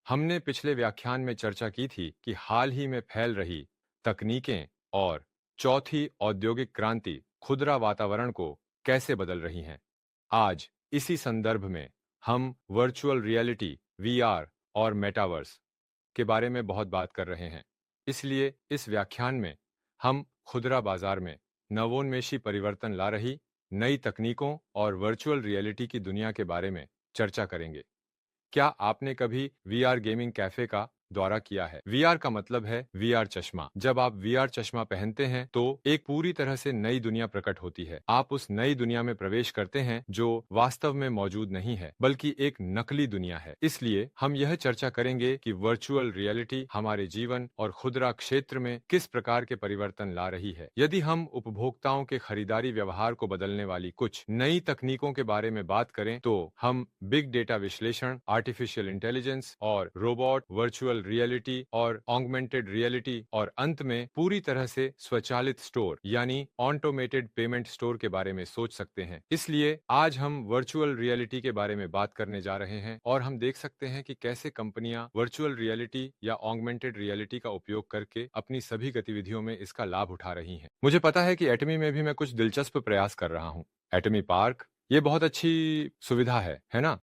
हमने पिछले व्याख्यान में चर्चा की थी कि हाल ही में फैल रही तकनीकें और चौथी औद्योगिक क्रांति खुदरा वातावरण को कैसे बदल रही हैं। आज इसी संदर्भ में हम वर्चुअल रियलिटी वीआर और मेटावर्स के बारे में बहुत बात कर रहे हैं। इसलिए इस व्याख्यान में हम खुदरा बाजार में नवोन्मेषी परिवर्तन ला रही नई तकनीकों और वर्चुअल रियलिटी की दुनिया के बारे में चर्चा करेंगे। क्या आपने कभी वीआर गेमिंग कैफे का दौरा किया है? वीआर का मतलब है वीआर चश्मा। जब आप वीआर चश्मा पहनते हैं तो एक पूरी तरह से नई दुनिया प्रकट होती है। आप उस नई दुनिया में प्रवेश करते हैं जो वास्तव में मौजूद नहीं है बल्कि एक नकली दुनिया है। इसलिए हम यह चर्चा करेंगे कि वर्चुअल रियलिटी हमारे जीवन और खुदरा क्षेत्र में किस प्रकार के परिवर्तन ला रही है। यदि हम उपभोक्ताओं के खरीदारी व्यवहार को बदलने वाली कुछ नई तकनीकों के बारे में बात करें तो हम बिग डेटा विश्लेषण, आर्टिफिशियल इंटेलिजेंस और रोबोट, वर्चुअल रियलिटी और ऑगमेंटेड रियलिटी और अंत में पूरी तरह से स्वचालित स्टोर यानी ऑटोमेटेड पेमेंट स्टोर के बारे में सोच सकते हैं। इसलिए आज हम वर्चुअल रियलिटी के बारे में बात करने जा रहे हैं और हम देख सकते हैं कि कैसे कंपनियां वर्चुअल रियलिटी या ऑगमेंटेड रियलिटी का उपयोग करके अपनी सभी गतिविधियों में इसका लाभ उठा रही हैं। मुझे पता है कि एटमी में भी मैं कुछ दिलचस्प प्रयास कर रहा हूँ। एटमी पार्क ये बहुत अच्छी सुविधा है ना?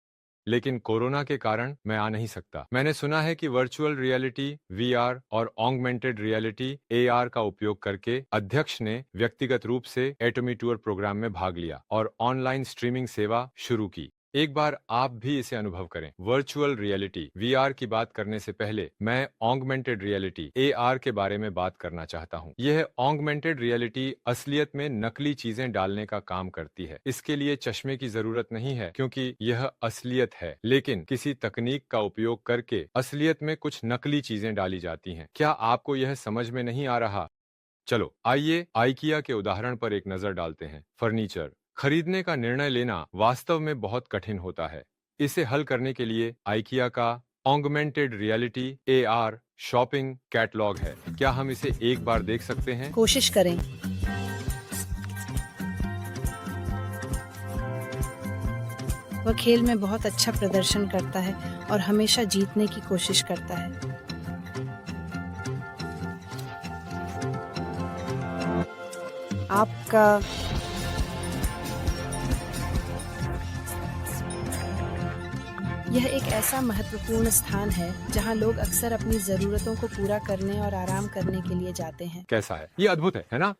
लेकिन कोरोना के कारण मैं आ नहीं सकता। मैंने सुना है कि वर्चुअल रियलिटी, वीआर और ऑगमेंटेड रियलिटी, एआर का उपयोग करके अध्यक्ष ने व्यक्तिगत रूप से एटमी टूर प्रोग्राम में भाग लिया और ऑनलाइन स्ट्रीमिंग सेवा शुरू की। एक बार आप भी इसे अनुभव करें। वर्चुअल रियलिटी, वीआर की बात करने से पहले मैं ऑगमेंटेड रियलिटी, एआर के बारे में बात करना चाहता हूं। यह ऑगमेंटेड रियलिटी असलियत में नकली चीजें डालने का काम करती है। इसके लिए चश्मे की जरूरत नहीं है क्योंकि यह असलियत है, लेकिन किसी तकनीक का उपयोग करके असलियत में कुछ नकली चीजें डाली जाती हैं। क्या आपको यह समझ में नहीं आ रहा? चलो आइए आइकिया के उदाहरण पर एक नजर डालते हैं। फर्नीचर खरीदने का निर्णय लेना वास्तव में बहुत कठिन होता है। इसे हल करने के लिए आइकिया का augmented reality AR shopping catalogue है। क्या हम इसे एक बार देख सकते हैं? कोशिश करें। वह खेल में बहुत अच्छा प्रदर्शन करता है और हमेशा जीतने की कोशिश करता है। आपका यह एक ऐसा महत्वपूर्ण स्थान है जहां लोग अक्सर अपनी जरूरतों को पूरा करने और आराम करने के लिए जाते हैं। कैसा है? ये अद्भुत है ना?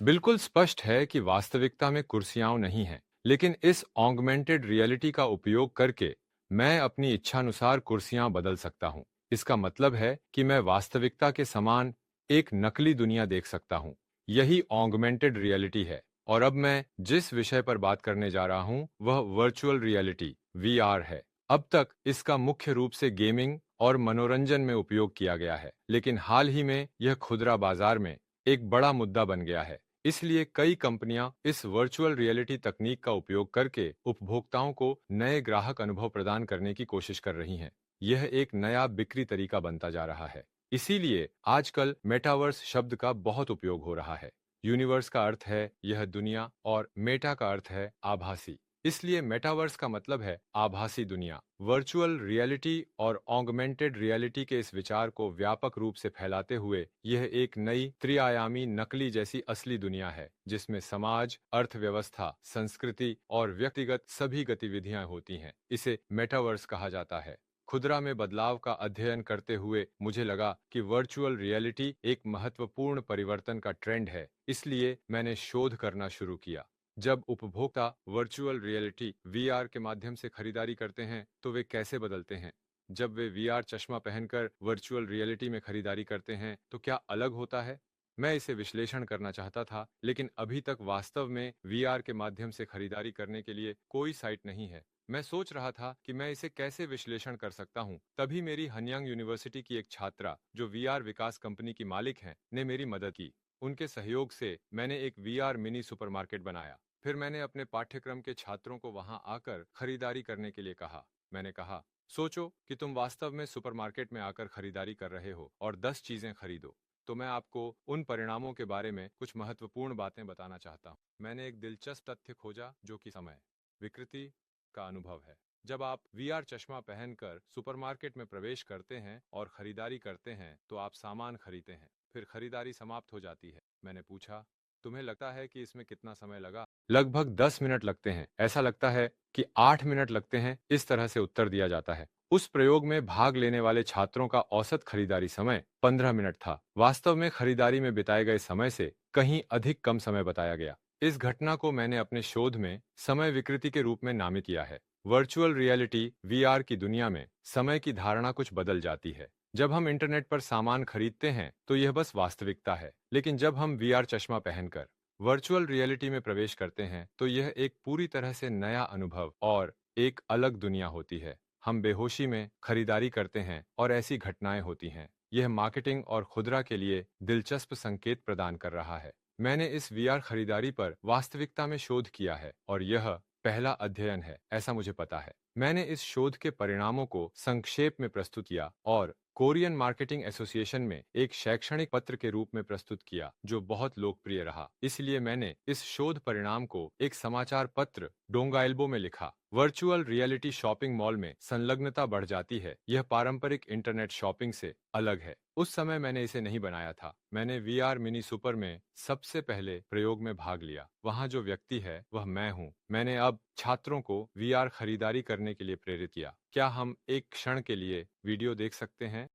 बिल्कुल स्पष्ट है कि वास्तविकता में कुर्सियां नहीं हैं, लेकिन इस ऑगमेंटेड रियलिटी का उपयोग करके मैं अपनी इच्छानुसार कुर्सियां बदल सकता हूं। इसका मतलब है कि मैं वास्तविकता के समान एक नकली दुनिया देख सकता हूं। यही ऑगमेंटेड रियलिटी है। और अब मैं जिस विषय पर बात करने जा रहा हूं वह वर्चुअल रियलिटी वीआर है। अब तक इसका मुख्य रूप से गेमिंग और मनोरंजन में उपयोग किया गया है, लेकिन हाल ही में यह खुदरा बाजार में एक बड़ा मुद्दा बन गया है। इसलिए कई कंपनियां इस वर्चुअल रियलिटी तकनीक का उपयोग करके उपभोक्ताओं को नए ग्राहक अनुभव प्रदान करने की कोशिश कर रही हैं। यह एक नया बिक्री तरीका बनता जा रहा है। इसीलिए आजकल मेटावर्स शब्द का बहुत उपयोग हो रहा है। यूनिवर्स का अर्थ है यह दुनिया और मेटा का अर्थ है आभासी। इसलिए मेटावर्स का मतलब है आभासी दुनिया। वर्चुअल रियलिटी और ऑगमेंटेड रियलिटी के इस विचार को व्यापक रूप से फैलाते हुए यह एक नई त्रिआयामी नकली जैसी असली दुनिया है जिसमें समाज, अर्थव्यवस्था, संस्कृति और व्यक्तिगत सभी गतिविधियां होती हैं। इसे मेटावर्स कहा जाता है। खुदरा में बदलाव का अध्ययन करते हुए मुझे लगा कि वर्चुअल रियलिटी एक महत्वपूर्ण परिवर्तन का ट्रेंड है। इसलिए मैंने शोध करना शुरू किया। जब उपभोक्ता वर्चुअल रियलिटी वीआर के माध्यम से खरीदारी करते हैं तो वे कैसे बदलते हैं? जब वे वीआर चश्मा पहनकर वर्चुअल रियलिटी में खरीदारी करते हैं तो क्या अलग होता है? मैं इसे विश्लेषण करना चाहता था, लेकिन अभी तक वास्तव में वीआर के माध्यम से खरीदारी करने के लिए कोई साइट नहीं है। मैं सोच रहा था कि मैं इसे कैसे विश्लेषण कर सकता हूँ। तभी मेरी हनयांग यूनिवर्सिटी की एक छात्रा, जो वीआर विकास कंपनी की मालिक हैं, ने मेरी मदद की। उनके सहयोग से मैंने एक वीआर मिनी सुपरमार्केट बनाया। फिर मैंने अपने पाठ्यक्रम के छात्रों को वहां आकर खरीदारी करने के लिए कहा। मैंने कहा, सोचो कि तुम वास्तव में सुपरमार्केट में आकर खरीदारी कर रहे हो और 10 चीजें खरीदो। तो मैं आपको उन परिणामों के बारे में कुछ महत्वपूर्ण बातें बताना चाहता हूँ। मैंने एक दिलचस्प तथ्य खोजा जो कि समय विकृति का अनुभव है। जब आप वीआर चश्मा पहनकर सुपरमार्केट में प्रवेश करते हैं और खरीदारी करते हैं तो आप सामान खरीदते हैं, फिर खरीदारी समाप्त हो जाती है। मैंने पूछा, तुम्हें लगता है कि इसमें कितना समय लगा? लगभग 10 मिनट लगते हैं, ऐसा लगता है कि 8 मिनट लगते हैं, इस तरह से उत्तर दिया जाता है। उस प्रयोग में भाग लेने वाले छात्रों का औसत खरीदारी समय 15 मिनट था। वास्तव में खरीदारी में बिताए गए समय से कहीं अधिक कम समय बताया गया। इस घटना को मैंने अपने शोध में समय विकृति के रूप में नामित किया है। वर्चुअल रियलिटी वीआर की दुनिया में समय की धारणा कुछ बदल जाती है। जब हम इंटरनेट पर सामान खरीदते हैं तो यह बस वास्तविकता है, लेकिन जब हम वीआर चश्मा पहनकर वर्चुअल रियलिटी में प्रवेश करते हैं तो यह एक पूरी तरह से नया अनुभव और एक अलग दुनिया होती है। हम बेहोशी में खरीदारी करते हैं और ऐसी घटनाएं होती हैं। यह मार्केटिंग और खुदरा के लिए दिलचस्प संकेत प्रदान कर रहा है। मैंने इस वीआर खरीदारी पर वास्तविकता में शोध किया है और यह पहला अध्ययन है, ऐसा मुझे पता है। मैंने इस शोध के परिणामों को संक्षेप में प्रस्तुत किया और कोरियन मार्केटिंग एसोसिएशन में एक शैक्षणिक पत्र के रूप में प्रस्तुत किया, जो बहुत लोकप्रिय रहा। इसलिए मैंने इस शोध परिणाम को एक समाचार पत्र डोंगाइल्बो में लिखा। वर्चुअल रियलिटी शॉपिंग मॉल में संलग्नता बढ़ जाती है। यह पारंपरिक इंटरनेट शॉपिंग से अलग है। उस समय मैंने इसे नहीं बनाया था। मैंने वीआर मिनी सुपर में सबसे पहले प्रयोग में भाग लिया। वहां जो व्यक्ति है वह मैं हूं। मैंने अब छात्रों को वीआर खरीदारी करने के लिए प्रेरित किया। क्या हम एक क्षण के लिए वीडियो देख सकते हैं?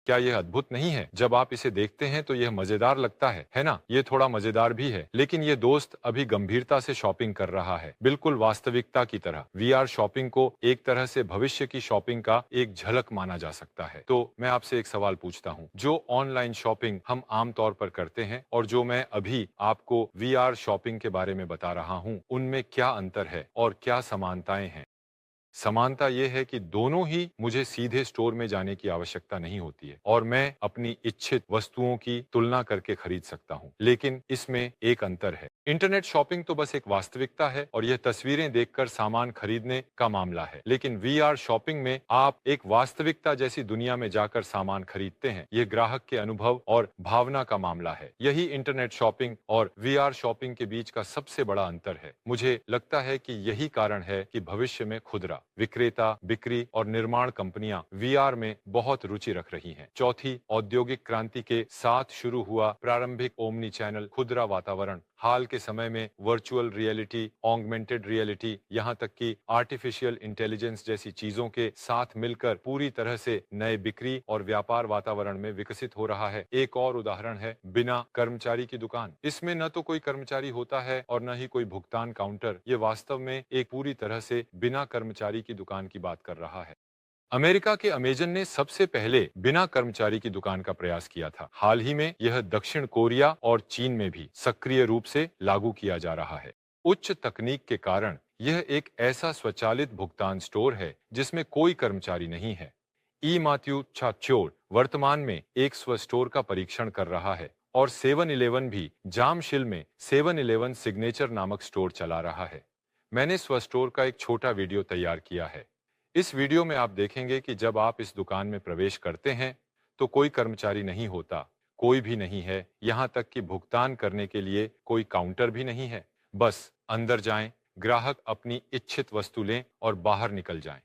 क्या यह अद्भुत नहीं है? जब आप इसे देखते हैं तो यह मजेदार लगता है ना? ये थोड़ा मजेदार भी है, लेकिन ये दोस्त अभी गंभीरता से शॉपिंग कर रहा है, बिल्कुल वास्तविकता की तरह। वीआर शॉपिंग को एक तरह से भविष्य की शॉपिंग का एक झलक माना जा सकता है। तो मैं आपसे एक सवाल पूछता हूँ, जो ऑनलाइन शॉपिंग हम आमतौर पर करते हैं और जो मैं अभी आपको वीआर शॉपिंग के बारे में बता रहा हूँ, उनमें क्या अंतर है और क्या समानताएं हैं? समानता यह है कि दोनों ही मुझे सीधे स्टोर में जाने की आवश्यकता नहीं होती है और मैं अपनी इच्छित वस्तुओं की तुलना करके खरीद सकता हूं। लेकिन इसमें एक अंतर है। इंटरनेट शॉपिंग तो बस एक वास्तविकता है और यह तस्वीरें देखकर सामान खरीदने का मामला है। लेकिन वीआर शॉपिंग में आप एक वास्तविकता जैसी दुनिया में जाकर सामान खरीदते हैं। यह ग्राहक के अनुभव और भावना का मामला है। यही इंटरनेट शॉपिंग और वीआर शॉपिंग के बीच का सबसे बड़ा अंतर है। मुझे लगता है कि यही कारण है कि भविष्य में खुदरा विक्रेता, बिक्री और निर्माण कंपनियां वीआर में बहुत रुचि रख रही हैं। चौथी औद्योगिक क्रांति के साथ शुरू हुआ प्रारंभिक ओमनी चैनल खुदरा वातावरण हाल के समय में वर्चुअल रियलिटी, ऑगमेंटेड रियलिटी, यहाँ तक कि आर्टिफिशियल इंटेलिजेंस जैसी चीजों के साथ मिलकर पूरी तरह से नए बिक्री और व्यापार वातावरण में विकसित हो रहा है। एक और उदाहरण है बिना कर्मचारी की दुकान। इसमें न तो कोई कर्मचारी होता है और न ही कोई भुगतान काउंटर। ये वास्तव में एक पूरी तरह से बिना कर्मचारी की दुकान की बात कर रहा है। अमेरिका के अमेजन ने सबसे पहले बिना कर्मचारी की दुकान का प्रयास किया था। हाल ही में यह दक्षिण कोरिया और चीन में भी सक्रिय रूप से लागू किया जा रहा है। उच्च तकनीक के कारण यह एक ऐसा स्वचालित भुगतान स्टोर है जिसमें कोई कर्मचारी नहीं है। ई माथ्यू चाच्योर वर्तमान में एक स्व स्टोर का परीक्षण कर रहा है और 7-Eleven भी जामशिल में 7-Eleven सिग्नेचर नामक स्टोर चला रहा है। मैंने स्व स्टोर का एक छोटा वीडियो तैयार किया है। इस वीडियो में आप देखेंगे कि जब आप इस दुकान में प्रवेश करते हैं तो कोई कर्मचारी नहीं होता, कोई भी नहीं है, यहाँ तक कि भुगतान करने के लिए कोई काउंटर भी नहीं है। बस अंदर जाएं, ग्राहक अपनी इच्छित वस्तु लें और बाहर निकल जाएं।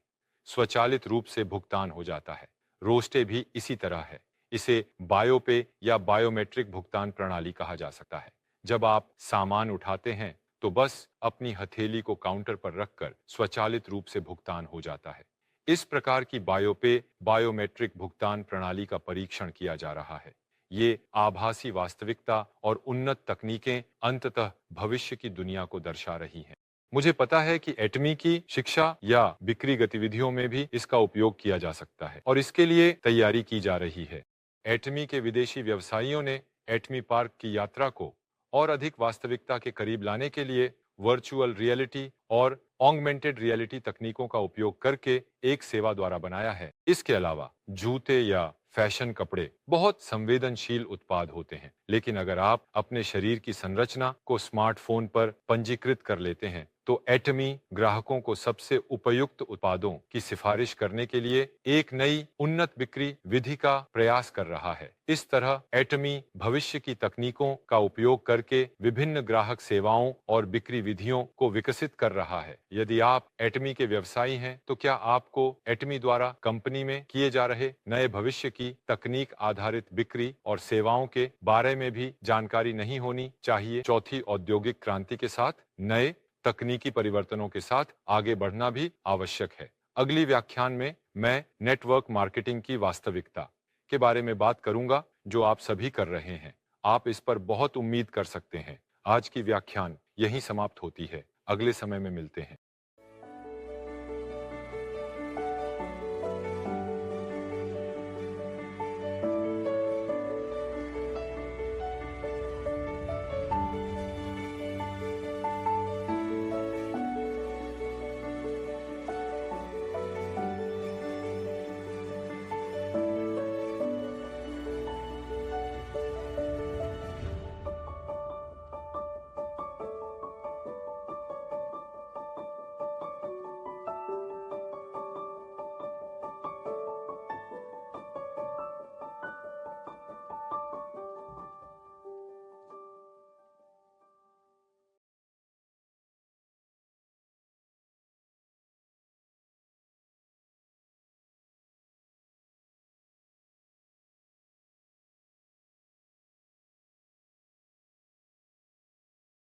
स्वचालित रूप से भुगतान हो जाता है। रोस्टे भी इसी तरह है। इसे बायोपे या बायोमेट्रिक भुगतान प्रणाली कहा जा सकता है। जब आप सामान उठाते हैं तो बस अपनी हथेली को काउंटर पर रखकर स्वचालित रूप से भुगतान हो जाता है। इस प्रकार की बायोपे बायोमेट्रिक भुगतान प्रणाली का परीक्षण किया जा रहा है। ये आभासी वास्तविकता और उन्नत तकनीकें अंततः भविष्य की दुनिया को दर्शा रही हैं। मुझे पता है कि एटमी की शिक्षा या बिक्री गतिविधियों में भी इसका उपयोग किया जा सकता है और इसके लिए तैयारी की जा रही है। एटमी के विदेशी व्यवसायियों ने एटमी पार्क की यात्रा को और अधिक वास्तविकता के करीब लाने के लिए वर्चुअल रियलिटी और ऑगमेंटेड रियलिटी तकनीकों का उपयोग करके एक सेवा द्वारा बनाया है। इसके अलावा जूते या फैशन कपड़े बहुत संवेदनशील उत्पाद होते हैं, लेकिन अगर आप अपने शरीर की संरचना को स्मार्टफोन पर पंजीकृत कर लेते हैं तो एटमी ग्राहकों को सबसे उपयुक्त उत्पादों की सिफारिश करने के लिए एक नई उन्नत बिक्री विधि का प्रयास कर रहा है। इस तरह एटमी भविष्य की तकनीकों का उपयोग करके विभिन्न ग्राहक सेवाओं और बिक्री विधियों को विकसित कर रहा है। यदि आप एटमी के व्यवसायी हैं, तो क्या आपको एटमी द्वारा कंपनी में किए जा रहे नए भविष्य की तकनीक आधारित बिक्री और सेवाओं के बारे में भी जानकारी नहीं होनी चाहिए? चौथी औद्योगिक क्रांति के साथ नए तकनीकी परिवर्तनों के साथ आगे बढ़ना भी आवश्यक है। अगली व्याख्यान में मैं नेटवर्क मार्केटिंग की वास्तविकता के बारे में बात करूंगा, जो आप सभी कर रहे हैं। आप इस पर बहुत उम्मीद कर सकते हैं। आज की व्याख्यान यहीं समाप्त होती है। अगले समय में मिलते हैं।